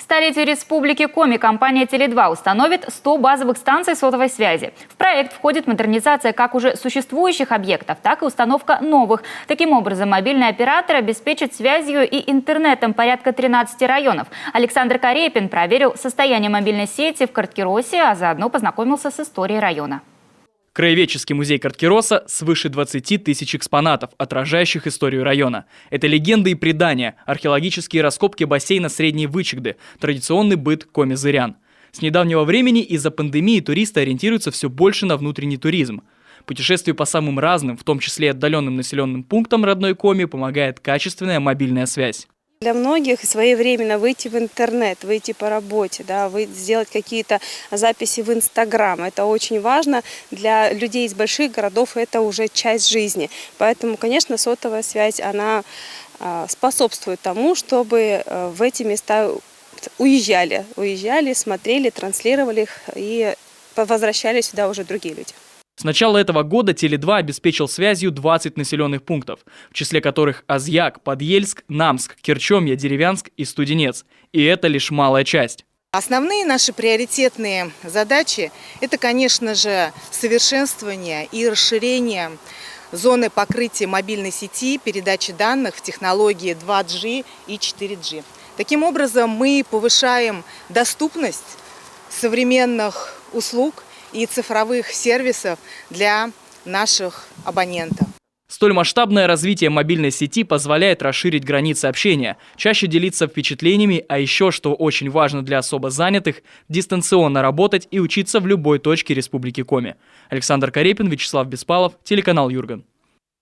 столетию Республики Коми компания Теле2 установит 100 базовых станций сотовой связи. В проект входит модернизация как уже существующих объектов, так и установка новых. Таким образом, мобильный оператор обеспечит связью и интернетом порядка 13 районов. Александр Карепин проверил состояние мобильной сети в Карткиросе, а заодно познакомился с историей района. Краеведческий музей Карткироса свыше 20 тысяч экспонатов, отражающих историю района. Это легенды и предания, археологические раскопки бассейна Средней Вычегды, традиционный быт коми-зырян. С недавнего времени из-за пандемии туристы ориентируются все больше на внутренний туризм. Путешествию по самым разным, в том числе отдаленным населенным пунктам родной Коми, помогает качественная мобильная связь. Для многих своевременно выйти в интернет, выйти по работе, сделать какие-то записи в Инстаграм. Это очень важно для людей из больших городов, это уже часть жизни. Поэтому, конечно, сотовая связь, она способствует тому, чтобы в эти места уезжали, смотрели, транслировали их и возвращались сюда уже другие люди. С начала этого года Теле2 обеспечил связью 20 населенных пунктов, в числе которых Азьяк, Подъельск, Намск, Кирчомья, Деревянск и Студенец. И это лишь малая часть. Основные наши приоритетные задачи – это, конечно же, совершенствование и расширение зоны покрытия мобильной сети, передачи данных в технологии 2G и 4G. Таким образом, мы повышаем доступность современных услуг и цифровых сервисов для наших абонентов. Столь масштабное развитие мобильной сети позволяет расширить границы общения, чаще делиться впечатлениями, а еще, что очень важно для особо занятых, дистанционно работать и учиться в любой точке Республики Коми. Александр Карепин, Вячеслав Беспалов, телеканал Юрган.